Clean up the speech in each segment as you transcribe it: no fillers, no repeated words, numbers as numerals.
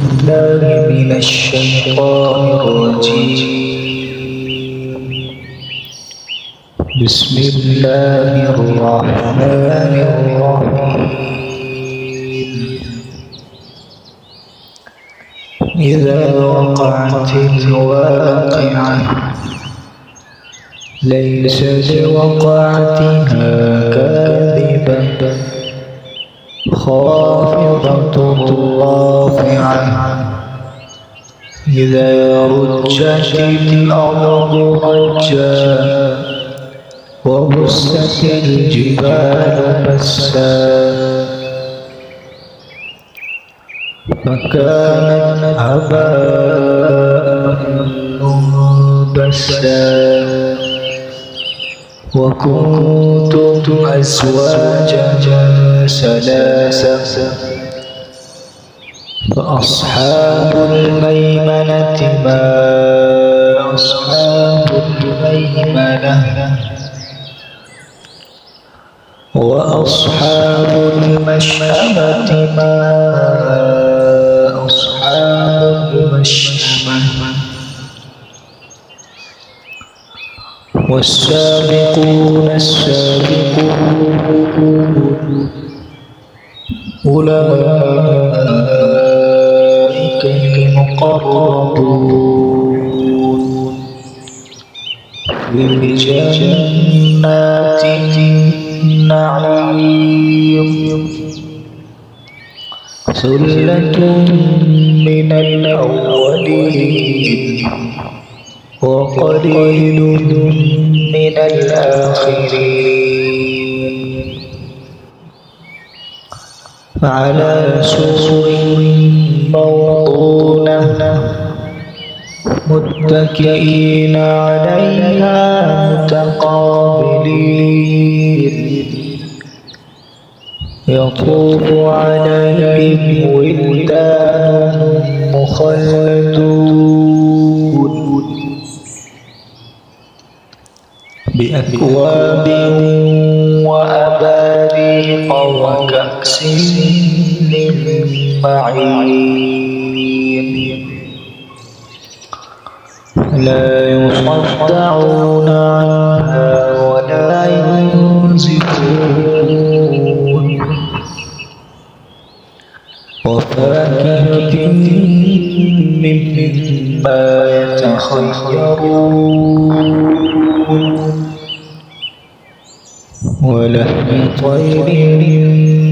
بالله من الشيطان الرجيم. بسم الله الرحمن الرحيم. إذا وقعت الواقعة ليس لوقعتها كاذبة خافضة رافعة إذا رجت الأرض رجا وبست الجبال بسا فكانت هباء منبثا وكنتم أزواجا ثلاثا فأصحاب الميمنة ما أصحاب الميمنة وأصحاب المشأمة ما أصحاب المشأمة والسابقون السابقون أولئك المقربون في جنات النعيم ثلة من الأولين وقليل من الآخرين على سرر موضونة متكئين عليها متقابلين يطوف عليهم ولدان مخلدون بأكواب وأباريق وكأس من معين لا يصدعون عنها ولا ينزفون وفاكهة مما يتخيرون ولحم طير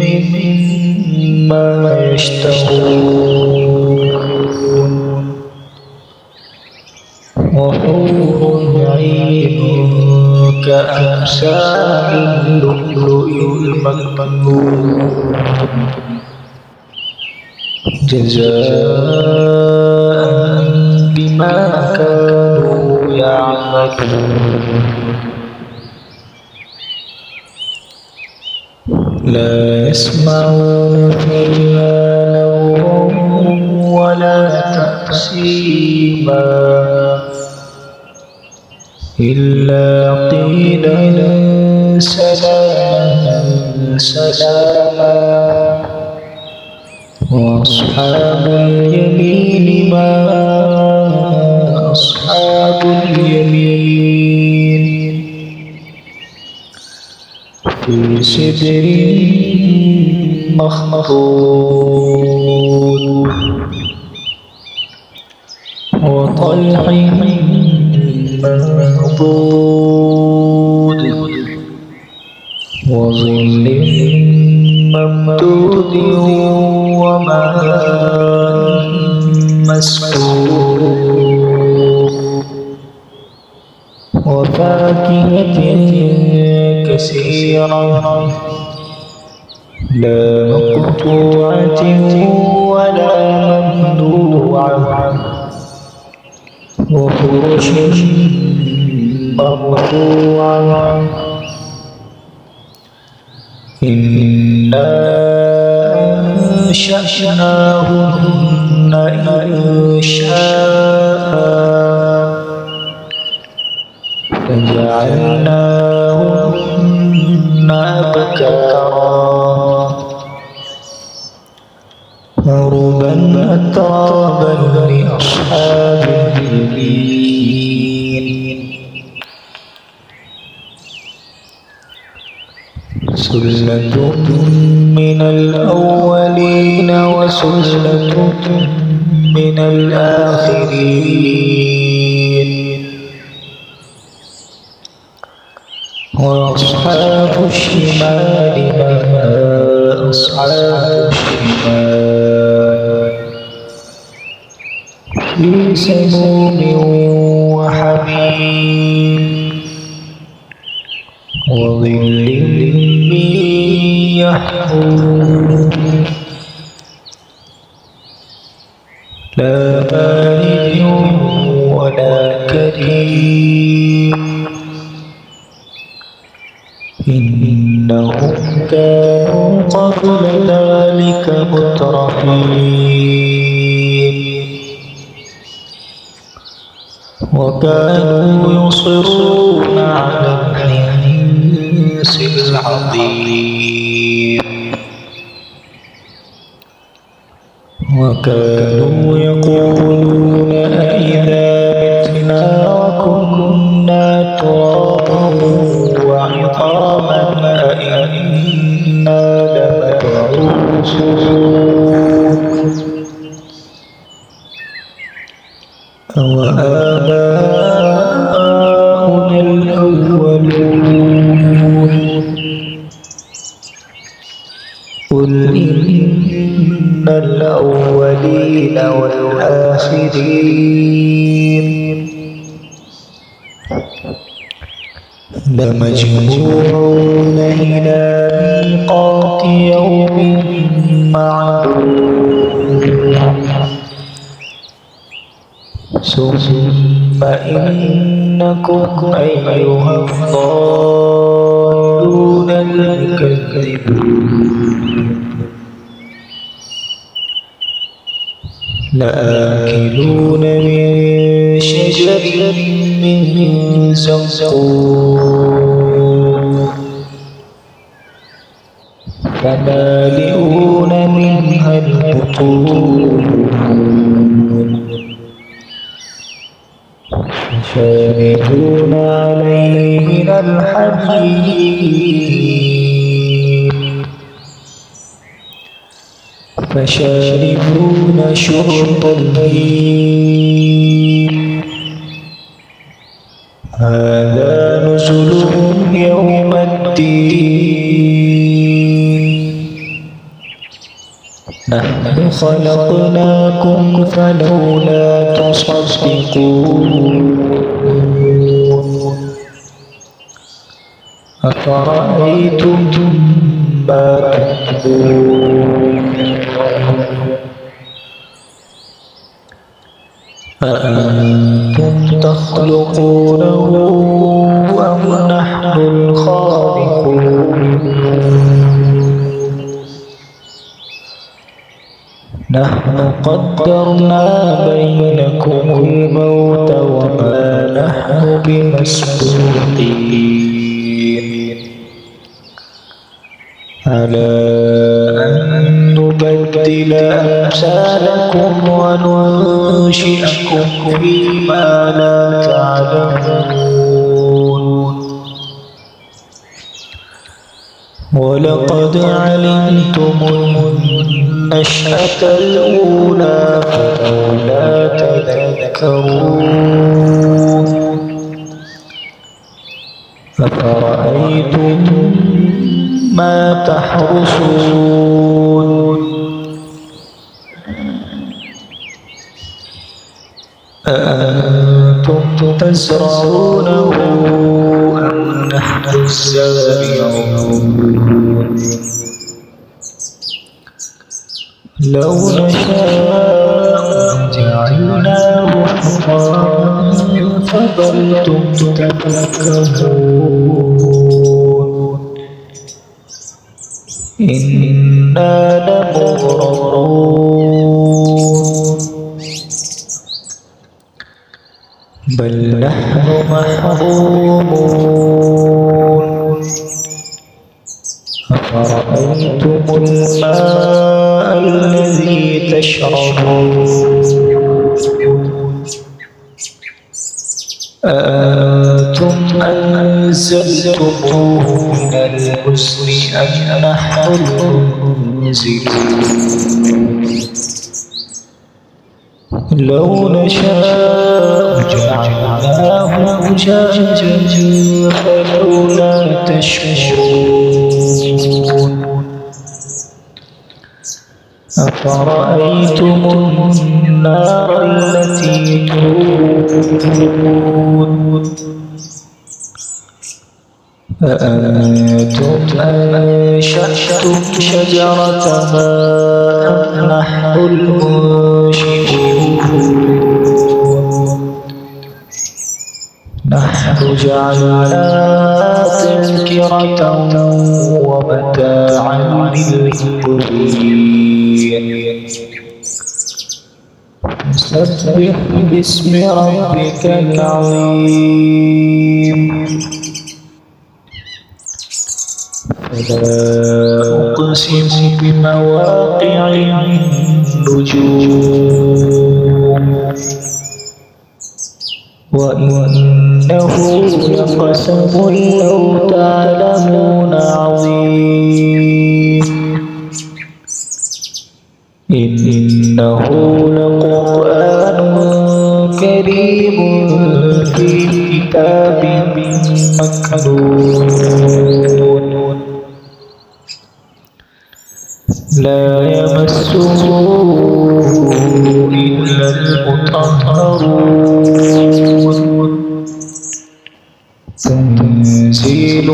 مما يشتهون وحور عين كأمثال اللؤلؤ المكنون جزاء بما كانوا يعملون لا يسمعون فيها لغوا ولا تأثيما إلا قيلا سلاما سلاما وأصحاب اليمين ما أصحاب اليمين في سدر مخضود وطلح منضود وظل ممدود وماء مسكوب وفاكهة كثيرة لا مقطوعة ولا ممنوعة وفرش مرفوعة إنا أنشأناهن إنشاء فجعلناهن أبكارا عربا أترابا لأصحاب اليمين سلة من الأولين وسلة من الآخرين وأصحاب الشمال ما أصحاب الشمال في سموم وحميم وظل من يحموم لا بارد ولا كريم إنهم كانوا قبل ذلك مترفين وكانوا يصرون على الحنث العظيم وكانوا يقولون أئذا متنا وكنا ترابا وعظاما أئنا لمبعوثون أوآباؤنا الأولون قل إن الأولين والآخرين لمجموعون إلى ميقات يوم معلوم ثم إنكم أيها الضالون المكذبون لآكلون من شجر من زقوم فمالئون منها البطون فشاربون عليه من الحميم فشاربون شرب الهيم هذا نزلهم يوم الدين نحن خلقناكم فلولا تصدقون أفرأيتم ما تحبون أأنتم تخلقونه أم نحن الخالقون نحن قدرنا بينكم الموت وما نحن بمسبوقين على أن نبدل أمثالكم وننشئكم فيما لا تعلمون ولقد علمتم النشأة الأولى فلولا تذكرون أفرأيتم ما تحرثون أأنتم تزرعونه أم نحن الزارعون لو نشاء جعلناه حطاما فظلتم تفكهون إنا لمغرمون بل نحن محرومون أفرأيتم الماء الذي تشربون يشربون أأنتم أنزلتموه من المزن أم نحن المنزلون لو نشاء جعلناه أجاجا فلولا تشكرون أفرأيتم النار التي تورون أأنتم أنشأتم شجرتها أم نحن المنشئون نحن جعلناها تذكرة ومتاعا للمقوين فسبح باسم ربك العظيم فلا أقسم بمواقع النجوم وإنه لقسم لو تعلمون عظيم إنه لقرآن كريم في كتاب مكنون لا يمسه إلا المطهرون تنزيل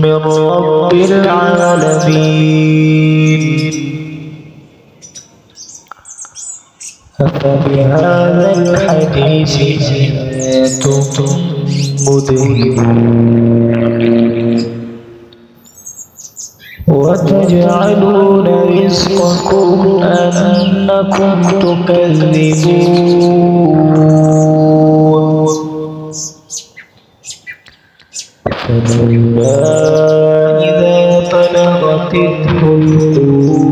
من رب العالمين أفبهذا الحديث أنتم مدهنون وتجعلون رزقكم أنكم تكذبون فلولا إذا بلغت الحلقوم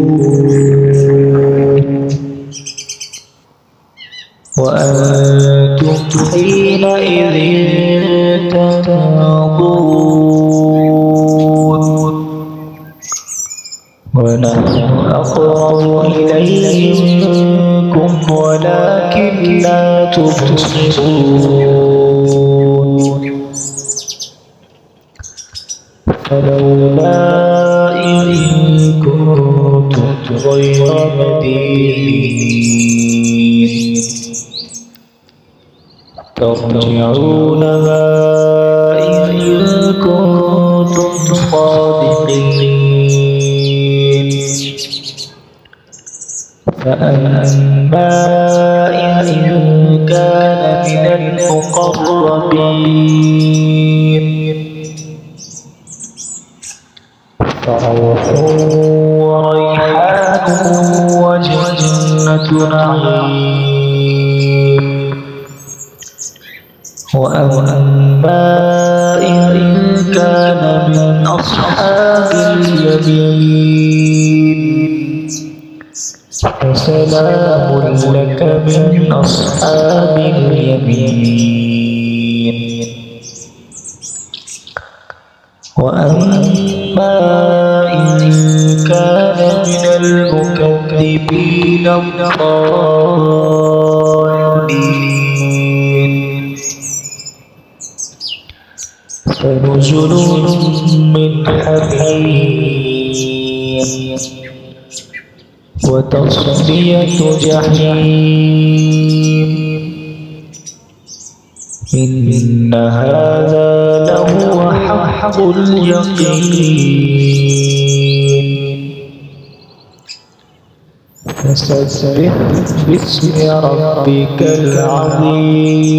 وأنتم حينئذ تنظرون ونحن أقرب إليه منكم ولكن لا تبصرون فلولا إن كنتم غير مدينين ترجعونها إن كنتم صادقين فأما إن كان من المقربين فروح وريحان وجنة نعيم وأما إن كان من أصحاب اليمين فسلام لك من أصحاب اليمين وأما إن كان من المكذبين الضالين فنزل من حميم وتصلية جحيم إن هذا لهو حق اليقين فسبح باسم ربك العظيم